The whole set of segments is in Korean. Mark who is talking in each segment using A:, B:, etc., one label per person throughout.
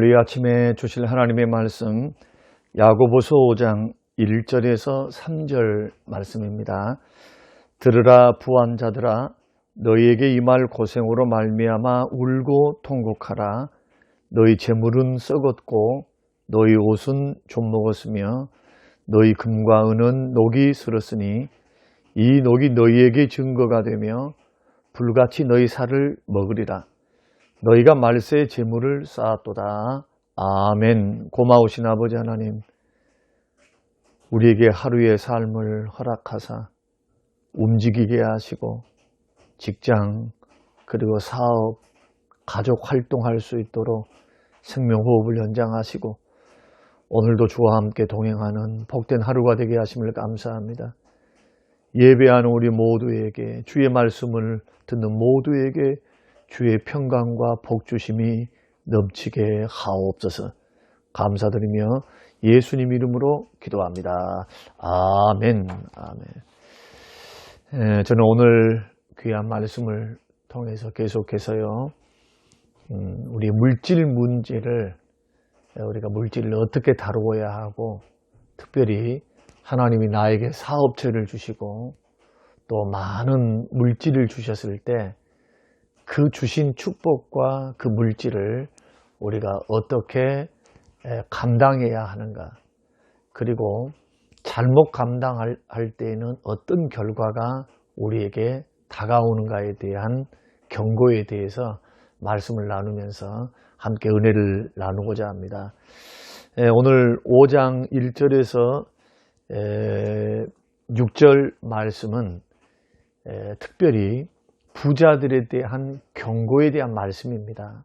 A: 오늘 이 아침에 주실 하나님의 말씀 야고보서 5장 1절에서 3절 말씀입니다. 들으라 부한 자들아 너희에게 임할 고생으로 말미암아 울고 통곡하라. 너희 재물은 썩었고 너희 옷은 좀 먹었으며 너희 금과 은은 녹이 슬었으니 이 녹이 너희에게 증거가 되며 불같이 너희 살을 먹으리라. 너희가 말세의 재물을 쌓았도다. 아멘. 고마우신 아버지 하나님, 우리에게 하루의 삶을 허락하사 움직이게 하시고 직장 그리고 사업, 가족 활동할 수 있도록 생명호흡을 연장하시고 오늘도 주와 함께 동행하는 복된 하루가 되게 하심을 감사합니다. 예배하는 우리 모두에게, 주의 말씀을 듣는 모두에게 주의 평강과 복주심이 넘치게 하옵소서. 감사드리며 예수님 이름으로 기도합니다. 아멘. 아멘. 저는 오늘 귀한 말씀을 통해서 계속해서요, 우리 물질 문제를, 우리가 물질을 어떻게 다루어야 하고, 특별히 하나님이 나에게 사업체를 주시고 또 많은 물질을 주셨을 때 그 주신 축복과 그 물질을 우리가 어떻게 감당해야 하는가, 그리고 잘못 감당할 때에는 어떤 결과가 우리에게 다가오는가에 대한 경고에 대해서 말씀을 나누면서 함께 은혜를 나누고자 합니다. 오늘 5장 1절에서 6절 말씀은 특별히 부자들에 대한 경고에 대한 말씀입니다.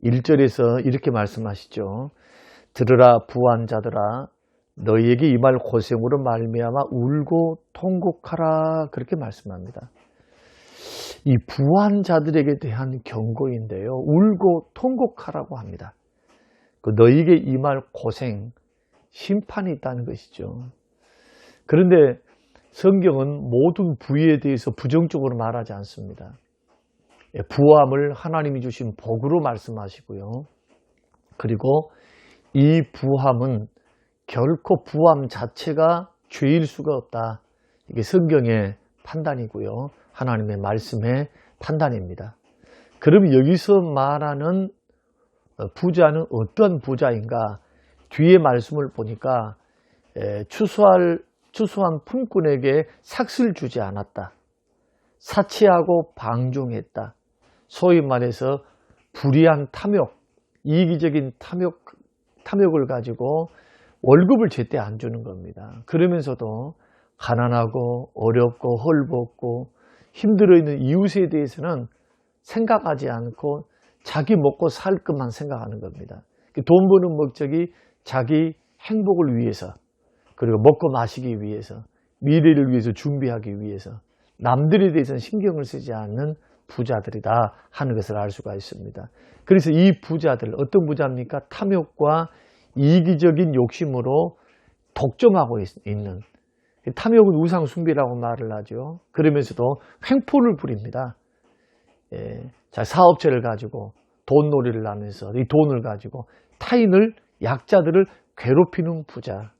A: 1절에서 이렇게 말씀하시죠. 들으라 부한 자들아 너희에게 임할 고생으로 말미암아 울고 통곡하라, 그렇게 말씀합니다. 이 부한 자들에게 대한 경고인데요, 울고 통곡하라고 합니다. 그 너희에게 임할 고생, 심판이 있다는 것이죠. 그런데 성경은 모든 부에 대해서 부정적으로 말하지 않습니다. 부함을 하나님이 주신 복으로 말씀하시고요. 그리고 이 부함은 결코 부함 자체가 죄일 수가 없다. 이게 성경의 판단이고요. 하나님의 말씀의 판단입니다. 그럼 여기서 말하는 부자는 어떤 부자인가? 뒤에 말씀을 보니까 추수한 품꾼에게 삭슬 주지 않았다. 사치하고 방종했다. 소위 말해서 불의한 탐욕, 이기적인 탐욕을 가지고 월급을 제때 안 주는 겁니다. 그러면서도 가난하고 어렵고 헐벗고 힘들어 있는 이웃에 대해서는 생각하지 않고 자기 먹고 살 것만 생각하는 겁니다. 돈 버는 목적이 자기 행복을 위해서, 그리고 먹고 마시기 위해서, 미래를 위해서 준비하기 위해서 남들에 대해서는 신경을 쓰지 않는 부자들이다 하는 것을 알 수가 있습니다. 그래서 이 부자들, 어떤 부자입니까? 탐욕과 이기적인 욕심으로 독점하고 있는, 탐욕은 우상 숭배라고 말을 하죠. 그러면서도 횡포를 부립니다. 자, 사업체를 가지고 돈놀이를 하면서 이 돈을 가지고 타인을, 약자들을 괴롭히는 부자,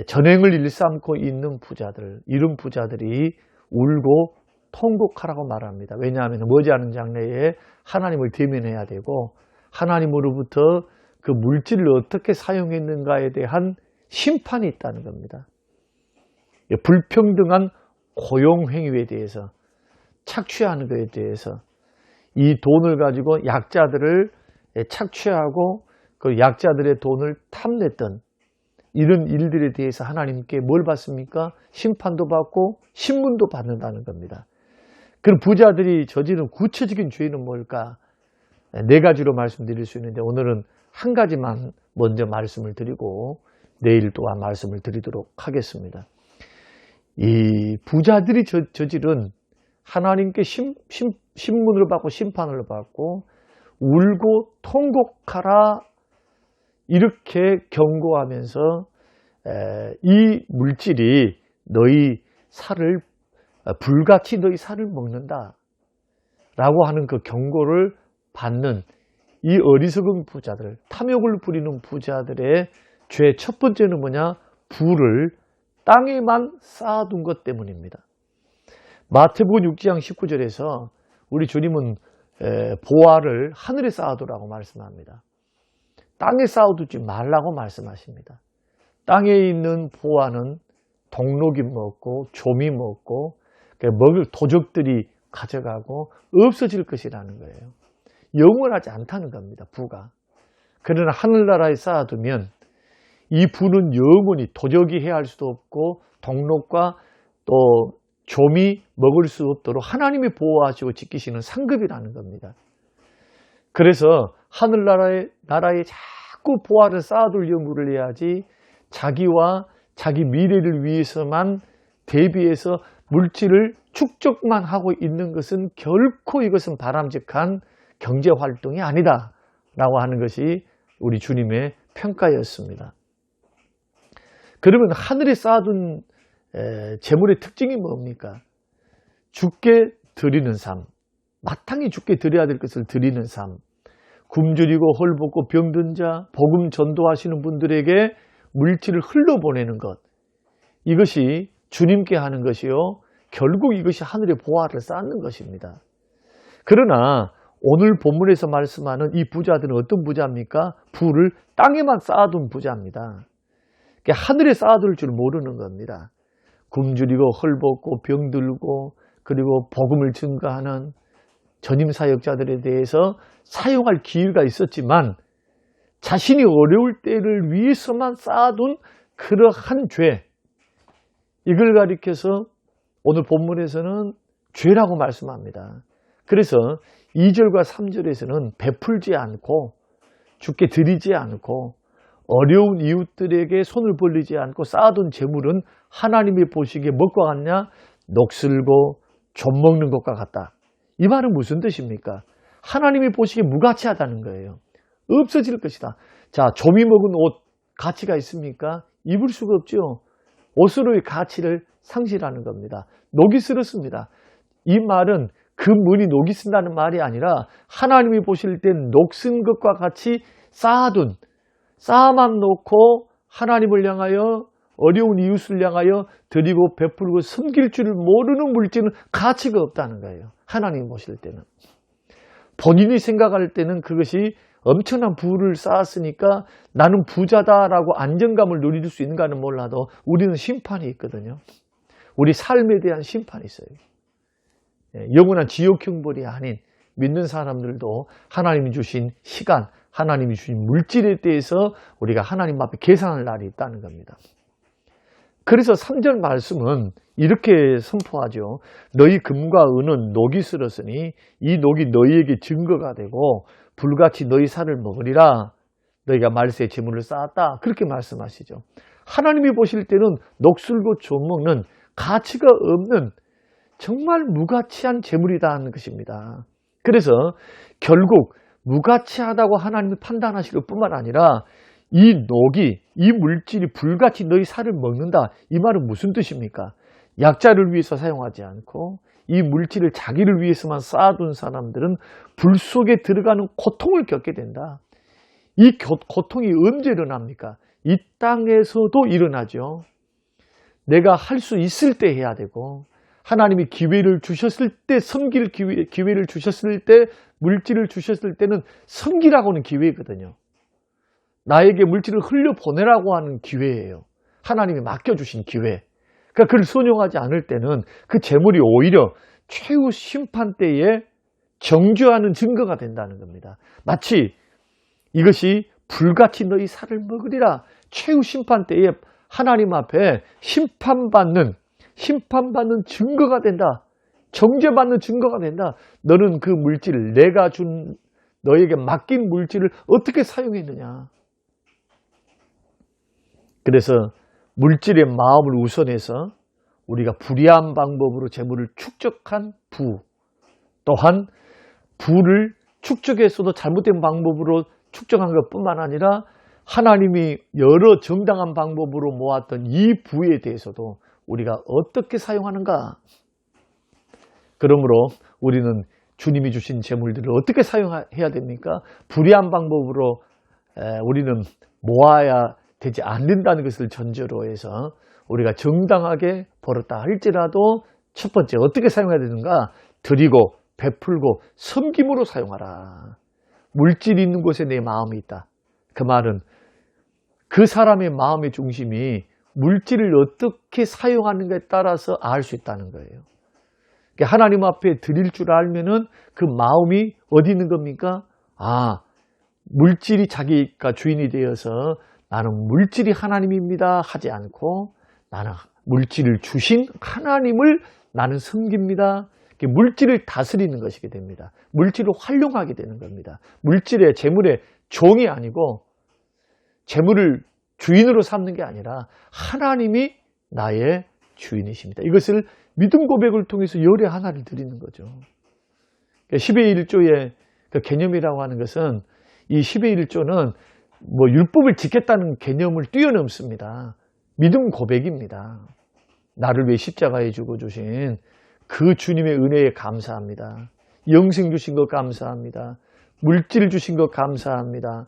A: 전행을 일삼고 있는 부자들, 이런 부자들이 울고 통곡하라고 말합니다. 왜냐하면 머지않은 장래에 하나님을 대면해야 되고 하나님으로부터 그 물질을 어떻게 사용했는가에 대한 심판이 있다는 겁니다. 불평등한 고용행위에 대해서, 착취하는 것에 대해서, 이 돈을 가지고 약자들을 착취하고 그 약자들의 돈을 탐냈던 이런 일들에 대해서 하나님께 뭘 받습니까? 심판도 받고 신문도 받는다는 겁니다. 그럼 부자들이 저지른 구체적인 죄는 뭘까? 네 가지로 말씀드릴 수 있는데 오늘은 한 가지만 먼저 말씀을 드리고 내일 또한 말씀을 드리도록 하겠습니다. 이 부자들이 저지른, 하나님께 신문을 받고 심판을 받고 울고 통곡하라, 이렇게 경고하면서 이 물질이 너희 살을, 불같이 너희 살을 먹는다 라고 하는 그 경고를 받는 이 어리석은 부자들, 탐욕을 부리는 부자들의 죄 첫 번째는 뭐냐? 부를 땅에만 쌓아둔 것 때문입니다. 마태복음 6장 19절에서 우리 주님은 보화를 하늘에 쌓아두라고 말씀합니다. 땅에 쌓아두지 말라고 말씀하십니다. 땅에 있는 보화는 동록이 먹고 조미 먹고 먹을 도적들이 가져가고 없어질 것이라는 거예요. 영원하지 않다는 겁니다. 부가. 그러나 하늘나라에 쌓아두면 이 부는 영원히 도적이 해할 수도 없고 동록과 또 조미 먹을 수 없도록 하나님이 보호하시고 지키시는 상급이라는 겁니다. 그래서 하늘나라에 자꾸 보화를 쌓아둘 연구를 해야지 자기와 자기 미래를 위해서만 대비해서 물질을 축적만 하고 있는 것은 결코 이것은 바람직한 경제활동이 아니다 라고 하는 것이 우리 주님의 평가였습니다. 그러면 하늘에 쌓아둔 재물의 특징이 뭡니까? 주께 드리는 삶, 마땅히 주께 드려야 될 것을 드리는 삶, 굶주리고 헐벗고 병든 자, 복음 전도하시는 분들에게 물질을 흘려보내는 것, 이것이 주님께 하는 것이요, 결국 이것이 하늘의 보화를 쌓는 것입니다. 그러나 오늘 본문에서 말씀하는 이 부자들은 어떤 부자입니까? 부를 땅에만 쌓아둔 부자입니다. 하늘에 쌓아둘 줄 모르는 겁니다. 굶주리고 헐벗고 병들고 그리고 복음을 증거하는 전임 사역자들에 대해서 사용할 기회가 있었지만 자신이 어려울 때를 위해서만 쌓아둔 그러한 죄, 이걸 가리켜서 오늘 본문에서는 죄라고 말씀합니다. 그래서 2절과 3절에서는 베풀지 않고 주께 드리지 않고 어려운 이웃들에게 손을 벌리지 않고 쌓아둔 재물은 하나님이 보시기에 무엇과 같냐? 녹슬고 좀 먹는 것과 같다. 이 말은 무슨 뜻입니까? 하나님이 보시기에 무가치하다는 거예요. 없어질 것이다. 자, 조미 먹은 옷 가치가 있습니까? 입을 수가 없죠. 옷으로의 가치를 상실하는 겁니다. 녹이 슬었습니다. 이 말은 그 문이 녹이 쓴다는 말이 아니라 하나님이 보실 땐 녹슨 것과 같이 쌓아만 놓고 하나님을 향하여 어려운 이웃을 향하여 드리고 베풀고 섬길 줄을 모르는 물질은 가치가 없다는 거예요. 하나님 보실 때는. 본인이 생각할 때는 그것이 엄청난 부를 쌓았으니까 나는 부자다라고 안정감을 누릴 수 있는가는 몰라도 우리는 심판이 있거든요. 우리 삶에 대한 심판이 있어요. 영원한 지옥 형벌이 아닌 믿는 사람들도 하나님이 주신 시간, 하나님이 주신 물질에 대해서 우리가 하나님 앞에 계산할 날이 있다는 겁니다. 그래서 3절 말씀은 이렇게 선포하죠. 너희 금과 은은 녹이 슬었으니 이 녹이 너희에게 증거가 되고 불같이 너희 살을 먹으리라. 너희가 말세에 재물을 쌓았다. 그렇게 말씀하시죠. 하나님이 보실 때는 녹슬고 좀먹는 가치가 없는 정말 무가치한 재물이다 하는 것입니다. 그래서 결국 무가치하다고 하나님이 판단하실 것뿐만 아니라 이 녹이, 이 물질이 불같이 너희 살을 먹는다. 이 말은 무슨 뜻입니까? 약자를 위해서 사용하지 않고 이 물질을 자기를 위해서만 쌓아둔 사람들은 불 속에 들어가는 고통을 겪게 된다. 이 고통이 언제 일어납니까? 이 땅에서도 일어나죠. 내가 할 수 있을 때 해야 되고 하나님이 기회를 주셨을 때 섬길 기회를 주셨을 때 물질을 주셨을 때는 섬기라고 하는 기회거든요. 나에게 물질을 흘려보내라고 하는 기회예요. 하나님이 맡겨주신 기회. 그러니까 그걸 순종하지 않을 때는 그 재물이 오히려 최후 심판 때에 정죄하는 증거가 된다는 겁니다. 마치 이것이 불같이 너희 살을 먹으리라. 최후 심판 때에 하나님 앞에 심판받는 증거가 된다. 정죄받는 증거가 된다. 너는 그 물질을 내가 준 너에게 맡긴 물질을 어떻게 사용했느냐. 그래서 물질의 마음을 우선해서 우리가 불의한 방법으로 재물을 축적한 부, 또한 부를 축적했어도 잘못된 방법으로 축적한 것뿐만 아니라 하나님이 여러 정당한 방법으로 모았던 이 부에 대해서도 우리가 어떻게 사용하는가? 그러므로 우리는 주님이 주신 재물들을 어떻게 사용해야 됩니까? 불의한 방법으로 우리는 모아야 되지 않는다는 것을 전제로 해서 우리가 정당하게 벌었다 할지라도 첫 번째 어떻게 사용해야 되는가? 드리고 베풀고 섬김으로 사용하라. 물질이 있는 곳에 내 마음이 있다. 그 말은 그 사람의 마음의 중심이 물질을 어떻게 사용하는가에 따라서 알 수 있다는 거예요. 하나님 앞에 드릴 줄 알면은 그 마음이 어디 있는 겁니까? 물질이 자기가 주인이 되어서 나는 물질이 하나님입니다 하지 않고 나는 물질을 주신 하나님을 나는 섬깁니다. 물질을 다스리는 것이게 됩니다. 물질을 활용하게 되는 겁니다. 물질의 재물의 종이 아니고 재물을 주인으로 삼는 게 아니라 하나님이 나의 주인이십니다. 이것을 믿음 고백을 통해서 열의 하나를 드리는 거죠. 10의 1조의 그 개념이라고 하는 것은 이 10의 1조는 뭐 율법을 지켰다는 개념을 뛰어넘습니다. 믿음 고백입니다. 나를 위해 십자가에 주고 주신 그 주님의 은혜에 감사합니다. 영생 주신 것 감사합니다. 물질 주신 것 감사합니다.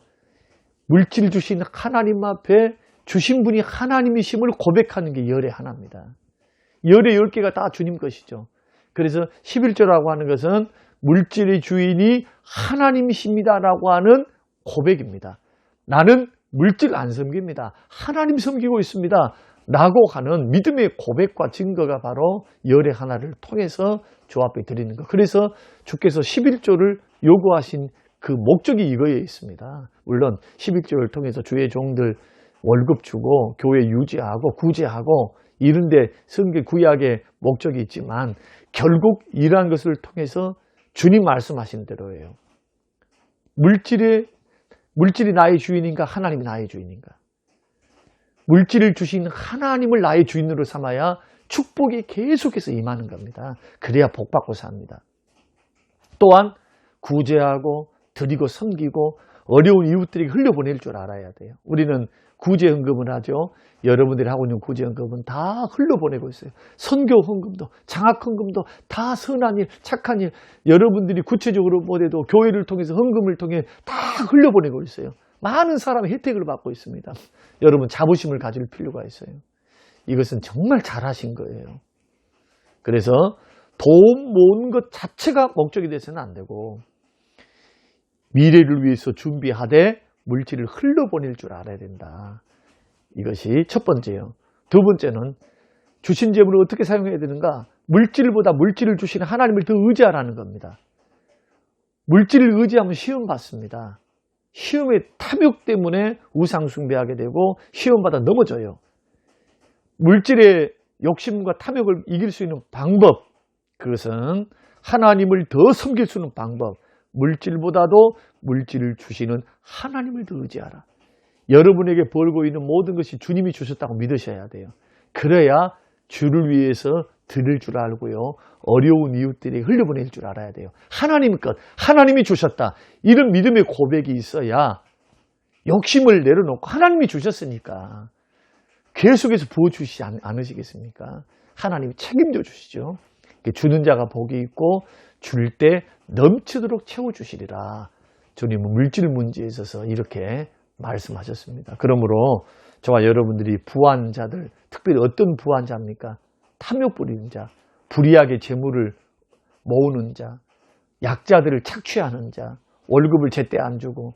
A: 물질 주신 하나님 앞에 주신 분이 하나님이심을 고백하는 게 열의 하나입니다. 열의 10개가 다 주님 것이죠. 그래서 11조라고 하는 것은 물질의 주인이 하나님이십니다라고 하는 고백입니다. 나는 물질 안 섬깁니다. 하나님 섬기고 있습니다. 라고 하는 믿음의 고백과 증거가 바로 열의 하나를 통해서 주 앞에 드리는 것. 그래서 주께서 11조를 요구하신 그 목적이 이거에 있습니다. 물론 11조를 통해서 주의 종들 월급 주고 교회 유지하고 구제하고 이런데 성경 구약의 목적이 있지만 결국 이러한 것을 통해서 주님 말씀하신 대로예요. 물질이 나의 주인인가 하나님이 나의 주인인가? 물질을 주신 하나님을 나의 주인으로 삼아야 축복이 계속해서 임하는 겁니다. 그래야 복받고 삽니다. 또한 구제하고 드리고 섬기고 어려운 이웃들에게 흘려보낼 줄 알아야 돼요. 우리는 구제헌금을 하죠. 여러분들이 하고 있는 구제헌금은 다 흘려보내고 있어요. 선교헌금도 장학헌금도 다 선한 일, 착한 일, 여러분들이 구체적으로 못해도 교회를 통해서 헌금을 통해 다 흘려보내고 있어요. 많은 사람의 혜택을 받고 있습니다. 여러분 자부심을 가질 필요가 있어요. 이것은 정말 잘하신 거예요. 그래서 돈 모으는 것 자체가 목적이 돼서는 안 되고 미래를 위해서 준비하되 물질을 흘려보낼 줄 알아야 된다. 이것이 첫 번째예요. 두 번째는 주신 재물을 어떻게 사용해야 되는가? 물질보다 물질을 주시는 하나님을 더 의지하라는 겁니다. 물질을 의지하면 시험 받습니다. 시험의 탐욕 때문에 우상 숭배하게 되고 시험받아 넘어져요. 물질의 욕심과 탐욕을 이길 수 있는 방법, 그것은 하나님을 더 섬길 수 있는 방법, 물질보다도 물질을 주시는 하나님을 더 의지하라. 여러분에게 벌고 있는 모든 것이 주님이 주셨다고 믿으셔야 돼요. 그래야 주를 위해서 드릴 줄 알고요. 어려운 이웃들에게 흘려보낼 줄 알아야 돼요. 하나님 것, 하나님이 주셨다. 이런 믿음의 고백이 있어야 욕심을 내려놓고 하나님이 주셨으니까 계속해서 부어주시지 않으시겠습니까? 하나님이 책임져 주시죠. 주는 자가 복이 있고 줄 때 넘치도록 채워주시리라. 주님은 물질 문제에 있어서 이렇게 말씀하셨습니다. 그러므로 저와 여러분들이 부한 자들, 특별히 어떤 부한 자입니까? 탐욕 부리는 자, 불의하게 재물을 모으는 자, 약자들을 착취하는 자, 월급을 제때 안 주고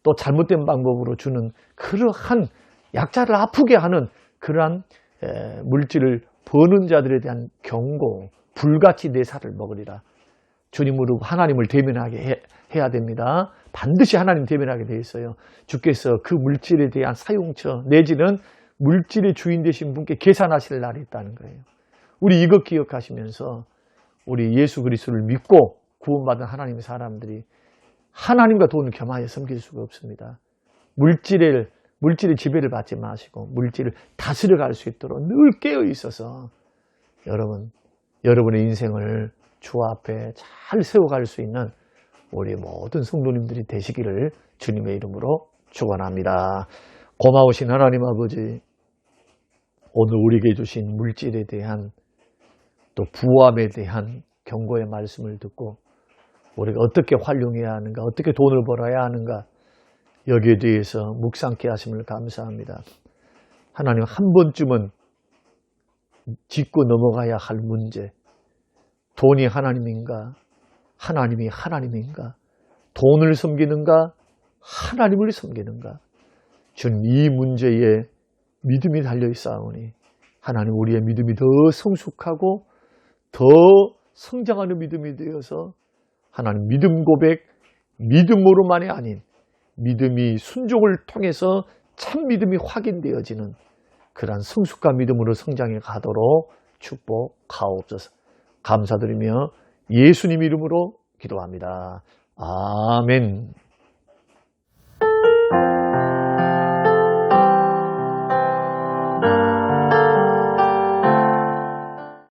A: 또 잘못된 방법으로 주는 그러한 약자를 아프게 하는 그러한 물질을 버는 자들에 대한 경고, 불같이 내 살을 먹으리라. 주님으로 하나님을 대면하게 해야 됩니다. 반드시 하나님 대면하게 되어 있어요. 주께서 그 물질에 대한 사용처 내지는 물질의 주인 되신 분께 계산하실 날이 있다는 거예요. 우리 이것 기억하시면서 우리 예수 그리스도를 믿고 구원받은 하나님의 사람들이 하나님과 돈을 겸하여 섬길 수가 없습니다. 물질의 지배를 받지 마시고 물질을 다스려 갈 수 있도록 늘 깨어 있어서 여러분의 인생을 주 앞에 잘 세워갈 수 있는 우리 모든 성도님들이 되시기를 주님의 이름으로 축원합니다. 고마우신 하나님 아버지, 오늘 우리에게 주신 물질에 대한 또 부함에 대한 경고의 말씀을 듣고 우리가 어떻게 활용해야 하는가, 어떻게 돈을 벌어야 하는가, 여기에 대해서 묵상케 하심을 감사합니다. 하나님, 한 번쯤은 짚고 넘어가야 할 문제, 돈이 하나님인가, 하나님이 하나님인가, 돈을 섬기는가, 하나님을 섬기는가, 주님, 이 문제에 믿음이 달려 있사오니 하나님, 우리의 믿음이 더 성숙하고 더 성장하는 믿음이 되어서 하나님, 믿음 고백, 믿음으로만이 아닌 믿음이 순종을 통해서 참 믿음이 확인되어지는 그러한 성숙한 믿음으로 성장해 가도록 축복하옵소서. 감사드리며 예수님 이름으로 기도합니다. 아멘.